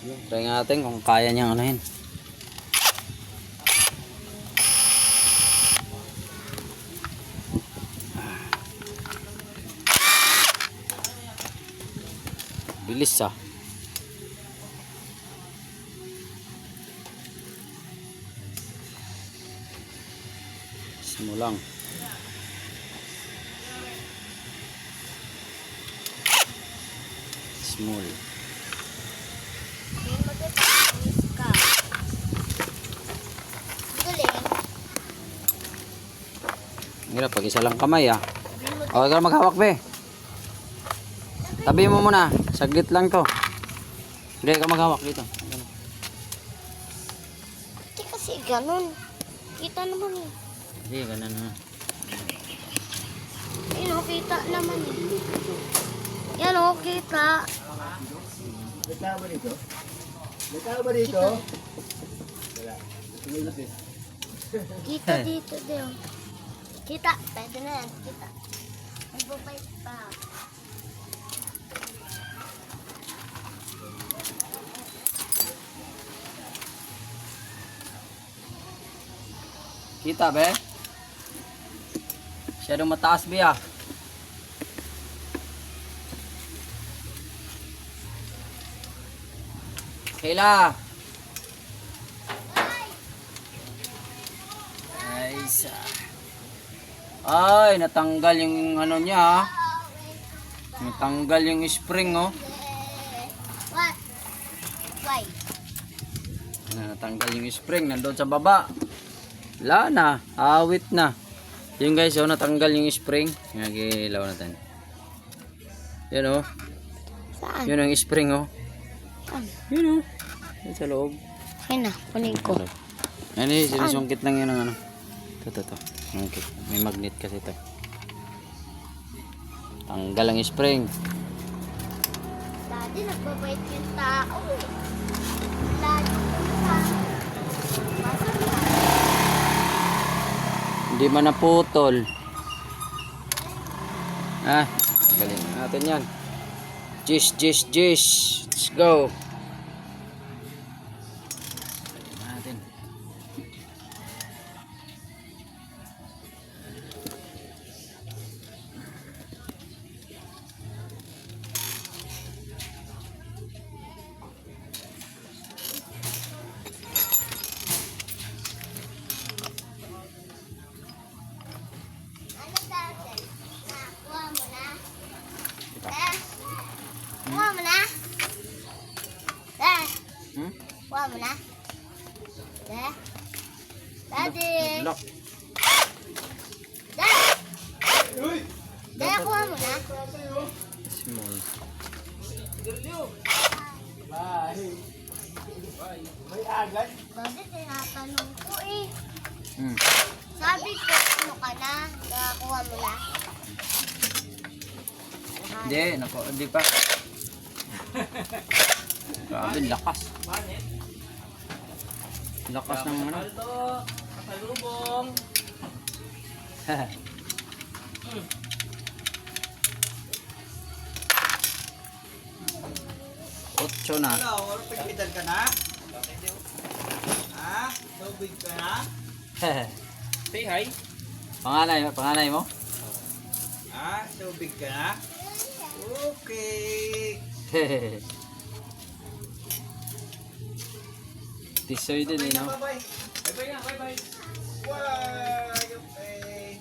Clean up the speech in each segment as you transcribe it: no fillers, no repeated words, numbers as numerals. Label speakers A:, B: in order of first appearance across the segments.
A: Try natin kung kaya niyang anuhin. Bilis ah. Simulang. Small. Hirap pag isa lang kamay ah. Huwag ka maghawak be. Tabi mo muna. Saglit lang to. Hindi ka maghawak dito.
B: Hindi kasi ganun. Kita naman eh.
A: Hindi, ganun na.
B: Yan o, kita naman eh. Yan o, kita.
C: May tao ba dito? May tao ba dito? Wala.
B: Kita dito din. Kita. Pwede na yan. Kita. Magbabait pa.
A: Kita be? Masyadong mataas be ah. Kayla. Ay, natanggal yung ano niya ah. Natanggal yung spring oh.
B: What? Why?
A: Natanggal yung spring nandoon sa baba. Wala na, awit na. Yung guys, oh, natanggal yung spring. Nagilaw natin. Yan oh.
B: Saan?
A: Yun ang spring oh.
B: Saan?
A: Yun oh. Yun sa loob.
B: Ayun na, kunin ko.
A: Ano yun, sinusungkit lang yun ng ano. Ito. Okay. May magnet kasi ito. Tanggal ang spring.
B: Dati nagbabait yung tao eh. Lalo yung tao. Masang na.
A: Hindi man naputol. Ah, galing natin yan. Jish. Let's go. Galing natin.
B: Ano dati? Kuha mo na. Kuha mo na.
A: Hmm?
B: Kuha mo na. Daddy.
A: Lock.
B: Dad, kuha mo na.
A: Small.
C: May agad?
B: Daddy, tinatanong ko eh.
A: Hmm.
B: Sabi ko, ano ka na? Nakakuha mo na.
A: Hindi, nako, hindi pa. Grabe, lakas. Lakas ng ano.
C: Kasalubong.
A: Otso na.
C: Ano, pagkitan ka na? Ha? Tubig ka na? Say hi.
A: Panganay mo?
C: Ha? Tubig ka na? Okay.
A: Tisoy din eh, no?
C: Bye-bye. Bye-bye na, bye-bye. Bye. Okay.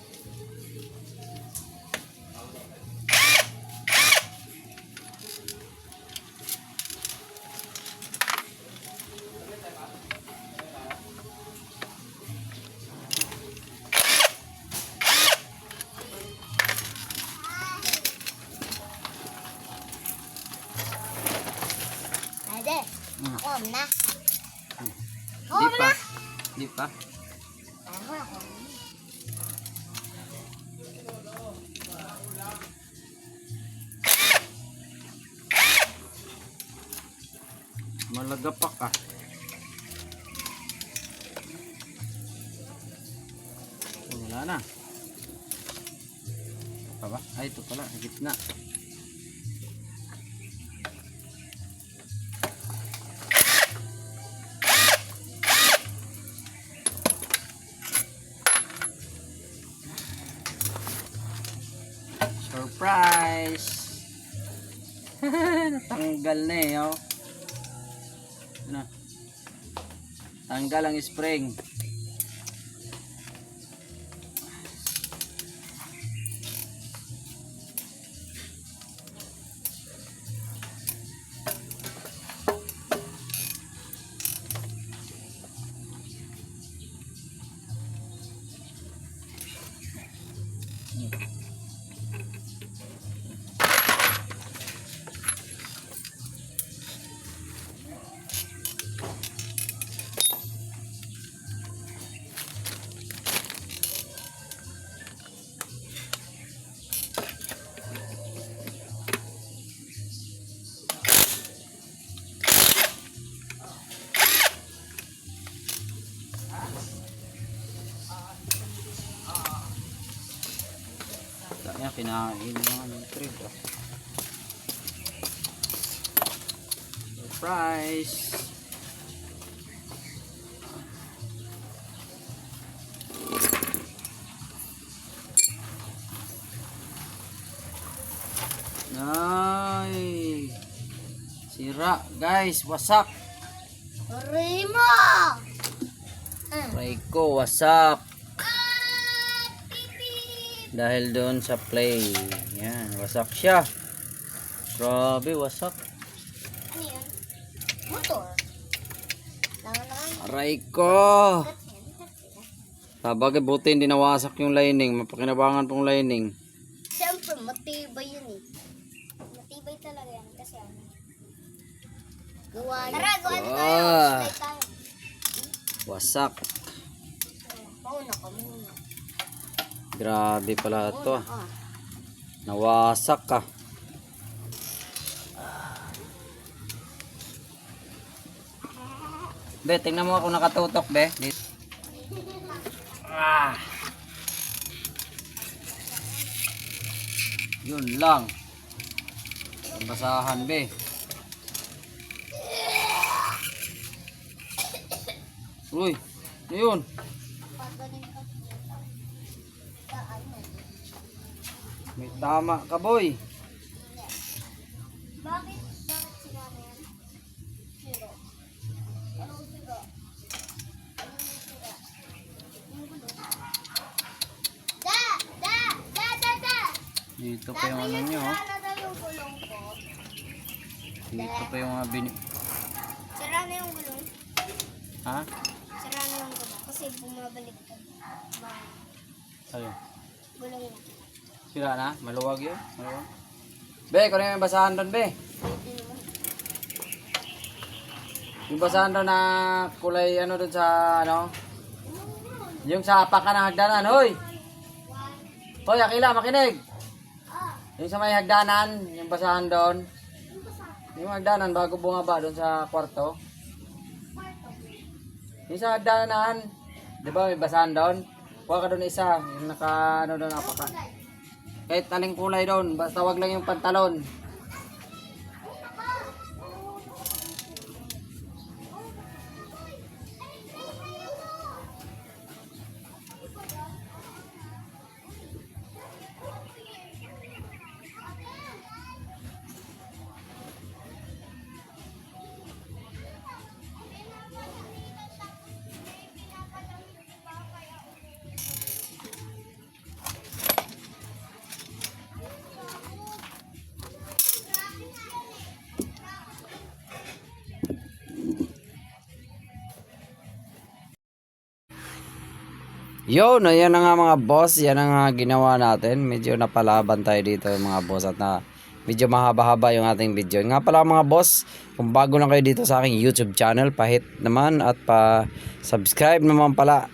B: Daddy, kuha mo na. Kuha
A: Di
B: mo
A: pa.
B: na.
A: Di pa.
B: Ako.
A: Malagapak ah. Wala na. Pa ba? Ay, ito pala, sa gitna. Surprise! Natanggal na eh, oh. Ano? Tanggal ang spring. Kaya kinain naman yung trip. Surprise! Ay! Sira guys, wasak!
B: Rimo!
A: Raiko, wasak! Dahil doon sa play. Yan, wasak siya. Grabe, wasak.
B: Ano yun? Motor. Langan-langan.
A: Aray ko. Sabagay, buti hindi nawasak yung lining. Mapakinabangan pong lining.
B: Siyempre, matibay yun eh. Matibay talaga yan kasi ano. Gawa yun. Tara, gawa na tayo. Slide tayo.
A: Wasak.
B: Pauna ka muna.
A: Grabe pala ito.
B: Pauna ka.
A: Nawasak ka. Be, tingnan mo ako nakatutok, be. Dito. Ah. Yun lang. Basahan, be. Uy, ano yun? May tama ka, boy.
B: Bakit sila na yan? Siro. Anong siro? Anong sira? Yung gulo. Da!
A: Dito pa yung ano nyo, oh.
B: Sira na daw yung gulong ko.
A: Dito pa yung mga
B: Sira na yung gulong.
A: Ha?
B: Sira na yung gulong. Kasi bumabalik ka.
A: Ayun.
B: Gulong na.
A: Sira na? Maluwag yun? Maluwag? Be, kung yung basahan doon, be.
B: Pwede naman.
A: Yung basahan doon na kulay ano doon sa ano? Yung sa apaka ng hagdanan, hoy! Hoy, Akila, makinig! Yung sa may hagdanan, yung basahan doon. Yung hagdanan bago bumaba doon sa kwarto. Yung sa hagdanan, di ba may basahan doon? Huwag ka doon isa, yung naka ano doon apaka. Kahit aling kulay doon, basta wag lang yung pantalon. Yun, ayan na nga mga boss, yan ang ginawa natin. Medyo napalaban tayo dito mga boss at na medyo mahaba-haba yung ating video. Nga pala mga boss, kung bago lang kayo dito sa aking YouTube channel, pahit naman at pa-subscribe naman pala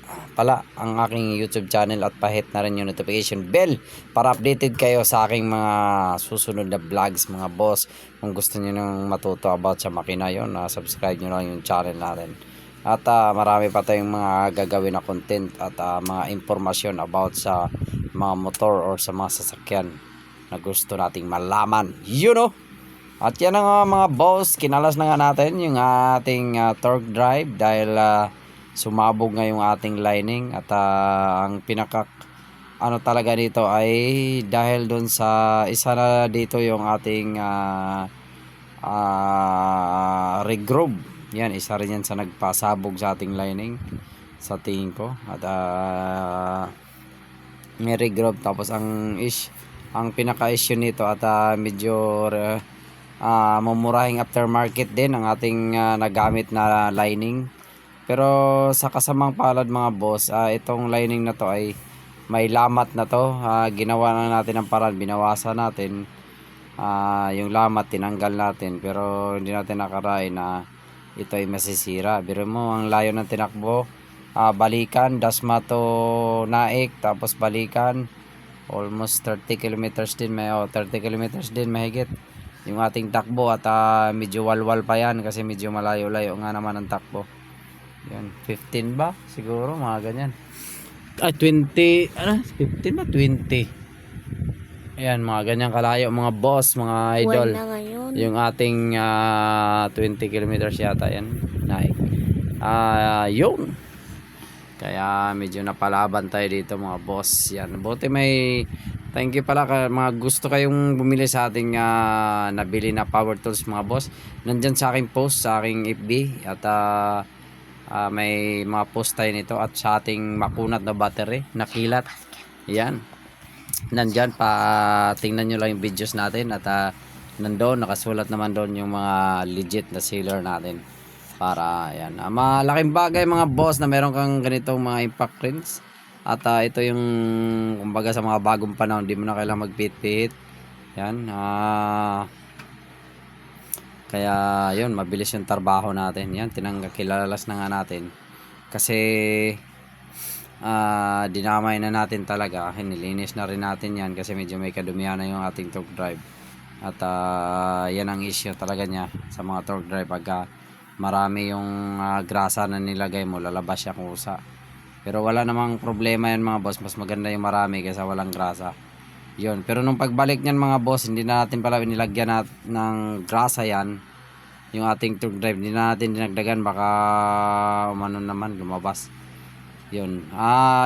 A: ang aking YouTube channel at pahit na rin yung notification bell para updated kayo sa aking mga susunod na vlogs mga boss. Kung gusto niyo nang matuto about sa makina yun, subscribe nyo lang yung channel natin. At marami pa tayong mga gagawin na content at mga impormasyon about sa mga motor or sa mga sasakyan na gusto nating malaman. You know? At yan nga mga boss, kinalas na nga natin yung ating torque drive dahil sumabog nga yung ating lining at ang ano talaga dito ay dahil doon sa isa na dito yung ating regroup. Yan, isa rin yan sa nagpasabog sa ating lining sa tingin ko. At may regroup, tapos ang pinaka-issue nito at medyo mumurahing aftermarket din ang ating nagamit na lining. Pero sa kasamang palad mga boss, itong lining na to ay may lamat na to. Ginawa na natin ang paraan, binawasan natin yung lamat, tinanggal natin, pero hindi natin nakarain na ito ay masisira. Biro mo, ang layo ng tinakbo, balikan Dasma to Naik, tapos balikan almost 30 kilometers din, 30 kilometers din mahigit yung ating takbo. At medyo walwal pa yan kasi medyo malayo-layo nga naman ang takbo. Yan, 15 ba? Siguro mga ganyan. 20, 15 ba? 20. Ayan, mga ganyan kalayo mga boss, mga idol.
B: Buwan na ngayon.
A: Yung ating 20 kilometers yata yan, Naik. Yun. Kaya medyo napalaban tayo dito mga boss. Yan, buti may thank you pala mga gusto kayong bumili sa ating nabili na power tools mga boss. Nandyan sa aking post sa aking FB at may mga post tayo nito, at sa ating makunat na battery na kilat. Yan, nandyan pa, tingnan nyo lang yung videos natin. At nandoon nakasulat naman doon yung mga legit na sealer natin. Para yan, malaking bagay mga boss na meron kang ganitong mga impact rings. At ito yung kumbaga sa mga bagong panahon, di mo na kailangang magpihit-pihit. Yan, kaya yun, mabilis yung trabaho natin. Yan, kilalas na nga natin kasi dinamay na natin talaga, nilinis na rin natin yan kasi medyo may kadumihan na yung ating torque drive. At yan ang issue talaga niya sa mga torque drive. Pagka marami yung grasa na nilagay mo, lalabas siya kusa. Pero wala namang problema yan mga boss, mas maganda yung marami kaysa walang grasa. Yun, pero nung pagbalik niyan mga boss, hindi na natin pala nilagyan ng grasa yan, yung ating torque drive, hindi na natin dinagdagan, baka umano naman lumabas. Yun,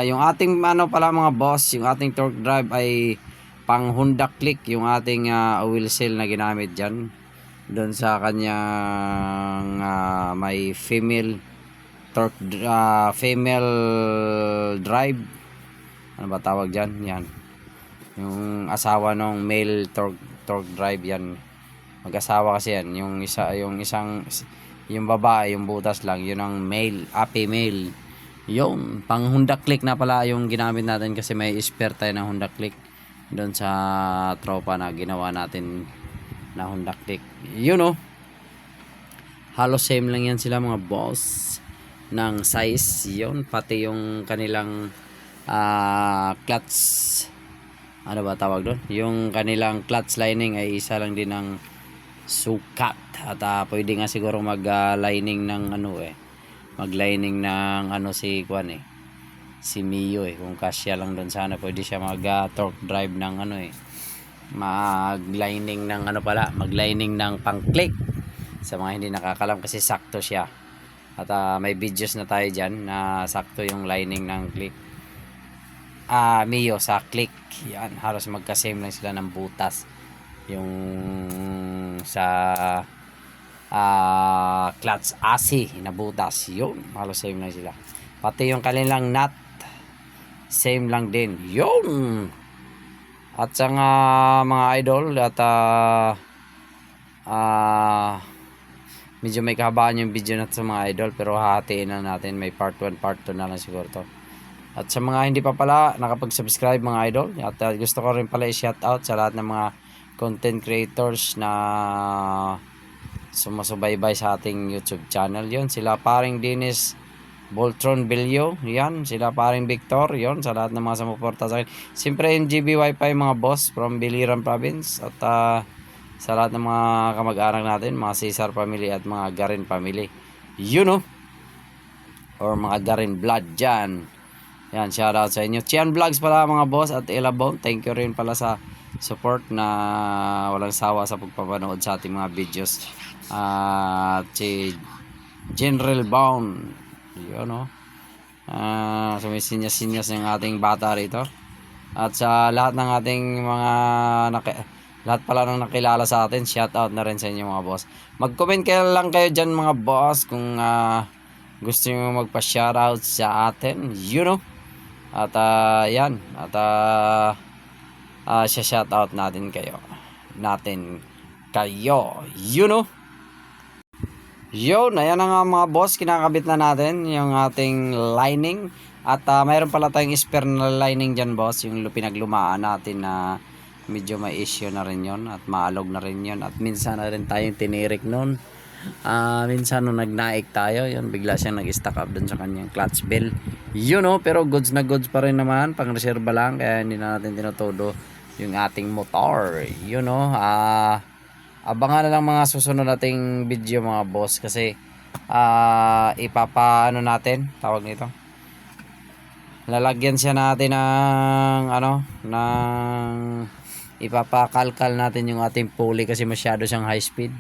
A: yung ating ano pala mga boss, yung ating torque drive ay pang Honda Click, yung ating oil seal na ginamit dyan doon sa kanyang may female torque female drive, ano ba tawag dyan, yan yung asawa ng male torque drive. Yan, mag-asawa kasi yan, yung babae, yung butas lang, yun ang male, female. Yung pang Honda Click na pala yung ginamit natin kasi may spare tayo ng Honda Click doon sa tropa na ginawa natin na Honda Click. You know, halos same lang yan sila mga boss ng size. Yun, pati yung kanilang clutch, ano ba tawag doon, yung kanilang clutch lining ay isa lang din ng sukat. At pwede nga siguro mag lining ng mag-lining ng si si Mio kung kasya lang doon sana, pwede siya mag torque drive ng mag-lining ng mag-lining ng pang-click sa mga hindi nakakalam kasi sakto siya. At may videos na tayo dyan na sakto yung lining ng click Mio sa click. Yan, halos magka-same lang sila ng butas. Yung sa clutch AC na butas, yun, halos same lang sila. Pati yung kanilang nut, same lang din. Yun. At sa mga idol, at medyo may kahabaan yung video natin sa mga idol, pero hahatiin na natin, may part 1, part 2 na lang siguro to. At sa mga hindi pa pala nakapag-subscribe mga idol, at gusto ko rin pala i-shout out sa lahat ng mga content creators na sumasubaybay sa ating YouTube channel. Yun, sila paring Dennis Boltron Bello, yan, sila paring Victor, yun, sa lahat ng mga sumuporta sa akin. Siyempre NGB Wi-Fi mga boss from Biliran Province, at sa lahat ng mga kamag-anak natin, mga Cesar family at mga Garin family, you know, or mga Garin blood dyan. Yan, shout out sa inyo. Chian Vlogs pala mga boss, at Elabon, thank you rin pala sa support na walang sawa sa pagpapanood sa ating mga videos. At si General Bound, yun, sumisinyas-sinyas yung ating bata rito. At sa lahat ng ating mga lahat pala ng nakilala sa atin, shout out na rin sa inyo mga boss. Mag-comment lang kayo dyan mga boss kung gusto nyo magpa-shoutout sa atin, you know. At yan, at shoutout natin kayo. You know. Yun, ayan na nga mga boss, kinakabit na natin yung ating lining. At mayroon pala tayong spare na lining dyan boss, yung pinaglumaan natin na medyo may issue na rin yon at maalog na rin yon. At minsan na rin tayong tinirik nun. Minsan nung nagnaik tayo, yun, bigla siyang nag-stack up dun sa kanyang clutch bell. You know, pero goods na goods pa rin naman, pang reserva lang, kaya hindi na natin tinutodo yung ating motor. You know, abangan na lang mga susunod nating video mga boss, kasi ipapaano natin, tawag nito, lalagyan siya natin ng ipapakalkal natin yung ating pulley kasi masyado siyang high speed.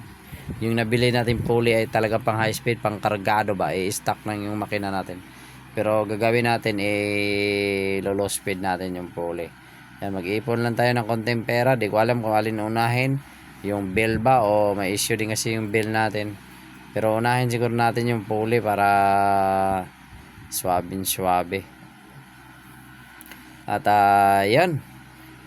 A: Yung nabili natin pulley ay talaga pang high speed, pang kargado ba, i-stack lang yung makina natin. Pero gagawin natin low speed natin yung pulley. Yan, mag-iipon lang tayo ng konting pera, di ko alam kung alin unahin, yung bell ba o may issue din kasi yung bell natin. Pero unahin siguro natin yung pulley para swabe. At yan.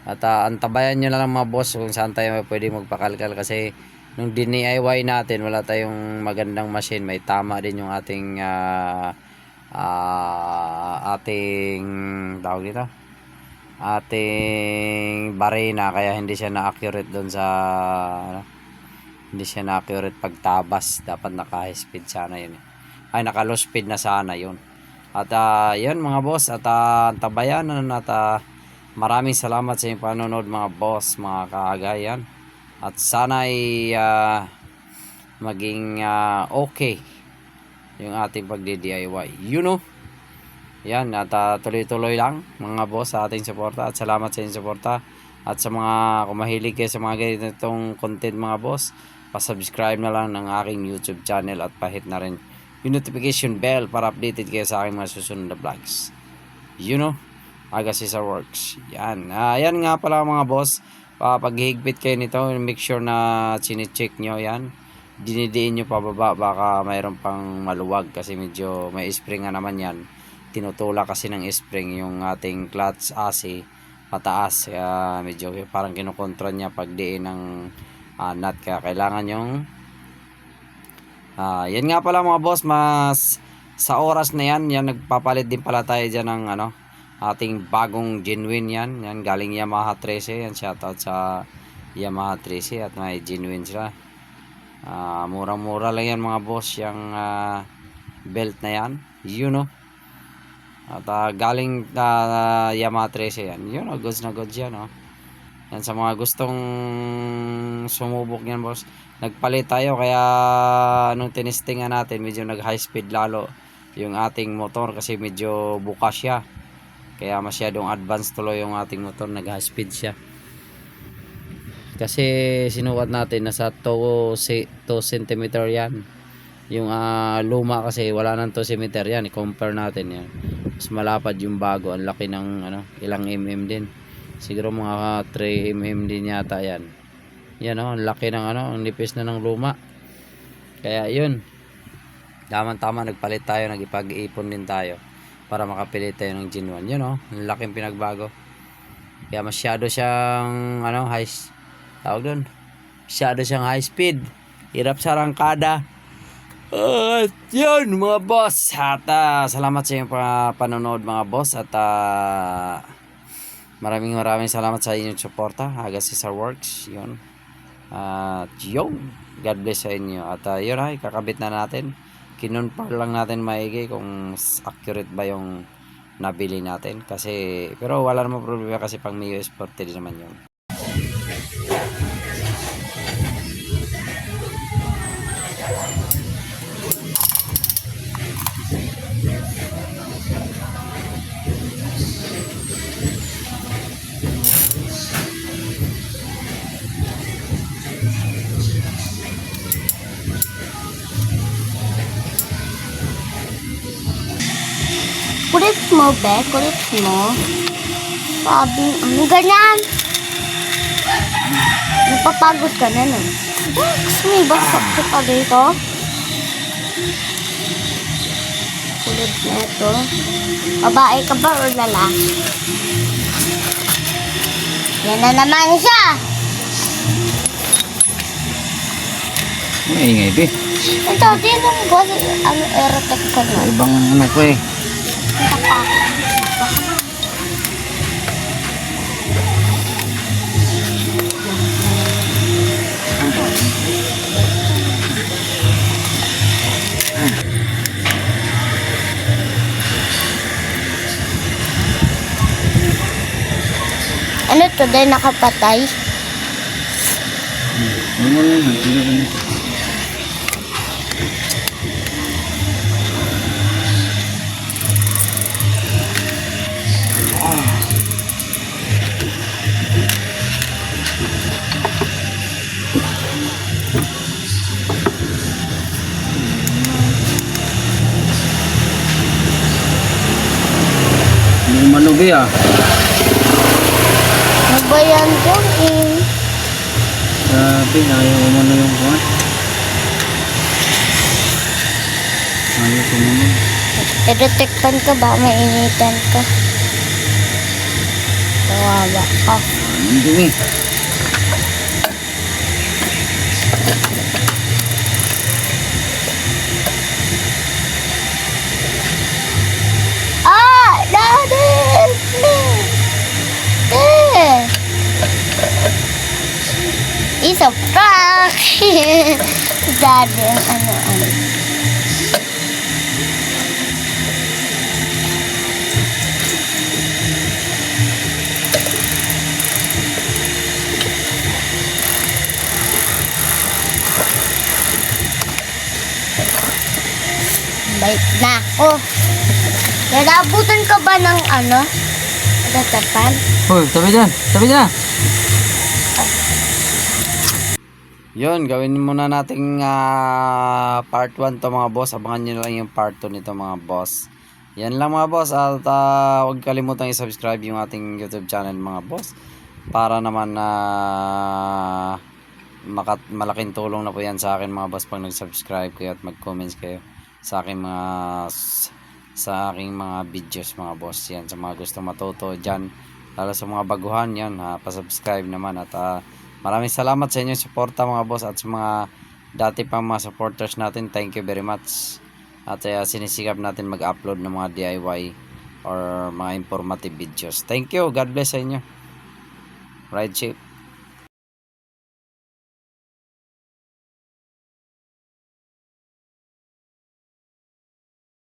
A: At antabayan nyo na lang mga boss kung saan tayo pwede magpakalkal, kasi nung DIY natin wala tayong magandang machine. May tama din yung ating tawag dito, ating barena, kaya hindi siya na-accurate doon sa hindi siya na-accurate pagtabas. Dapat naka high speed sana yun, ay naka low speed na sana yun. At yan mga boss, at antabayan at maraming salamat sa inyong panonood mga boss, mga kaagayan. At sana ay maging okay yung ating pagdi-DIY, you know. Yan, at tuloy-tuloy lang mga boss sa ating suporta, at salamat sa inyong suporta. At sa mga kumahilig kayo sa mga ganitong content mga boss, pa-subscribe na lang ng aking YouTube channel at pahit na rin yung notification bell para updated kayo sa aking mga susunod na vlogs, you know. Aga Cesar Works. Yan. Yan nga pala mga boss, paghihigpit kayo nito, make sure na sine-check nyo yan. Dinidiin nyo pababa, baka mayroon pang maluwag kasi medyo may spring nga naman yan. Tinutula kasi ng spring yung ating clutch AC pataas, kaya medyo parang kinukontra niya pag diin ng nut, kaya kailangan yung yan nga pala mga boss, mas sa oras na yan nagpapalit din pala tayo dyan ng ating bagong genuine yan galing Yamaha 13. Yan, shoutout sa Yamaha 13 at may genuine sila. Murang-mura lang yan mga boss, yung belt na yan, you know. At galing Yamaha 13 yan, you know, goods na goods yan, oh. Yan, sa mga gustong sumubok yan boss, nagpalit tayo, kaya nung tinestingan natin medyo nag high speed lalo yung ating motor kasi medyo bukas siya, kaya masyadong advanced tuloy yung ating motor, nag high speed siya. Kasi sinukat natin nasa 2 cm yan. Yung luma kasi wala nang 2 cm yan. I-compare natin yan. Mas malapad yung bago. Ang laki ng ilang mm din. Siguro mga 3 mm din yata yan. Yan ang laki ng ang nipis na ng luma. Kaya yun. Tama-tama nagpalit tayo, nagipag-ipon din tayo para makapili tayo ng genuine. Yun ang laking pinagbago. Kaya masyado siyang masyado siyang high speed, hirap sa rangkada. At yun mga boss, at salamat sa inyong panonood mga boss, at maraming salamat sa inyong suporta. Aga Cesar Works, yun. At yun, God bless sa inyo. At yun ay kakabit na natin, kinunpar lang natin maigi kung accurate ba yung nabili natin, kasi pero wala namang problema kasi pang US 40 din naman yun.
B: Kulit mo, be. Kulit mo. Sabi, ano ganyan? Napapagod ka na nun. Gusto mo ibagsak ka dito? Kulit na ito. Babae ka ba o lalaki? Yan na naman siya.
A: Maingay, be.
B: Ito, dito mo ba? Ano, aerotech ka na?
A: Ibang ano ko eh.
B: Ano to? Dahil nakapatay?
A: Hindi manubi ah.
B: Ano ba yan dyan eh?
A: Grabe, ayaw umano yung kuwan. Ayaw umano.
B: I-detectan ka ba? Mainitan ka. Kawawa ka.
A: Ang dumi.
B: Ah! Daddy! It's a prank! Daddy, ano. Bait na ako. Nanabutan ka ba ng ano? Datapan?
A: Hoy, tabi dyan. Tabi dyan. Yun, gawin muna nating part 1 to mga boss. Abangan nyo na lang yung part 2 nito mga boss. Yan lang mga boss. At huwag kalimutan i-subscribe yung ating YouTube channel mga boss. Para naman malaking tulong na po yan sa akin mga boss pag nag-subscribe kayo at mag-comments kayo sa aking mga videos mga boss. Yan, sa mga gusto matuto dyan, lalo sa mga baguhan yan, pa-subscribe naman. At maraming salamat sa inyong suporta mga boss, at sa mga dati pang mga supporters natin, thank you very much. At sinisikap natin mag-upload ng mga DIY or mga informative videos. Thank you, God bless sa inyo. Ride safe.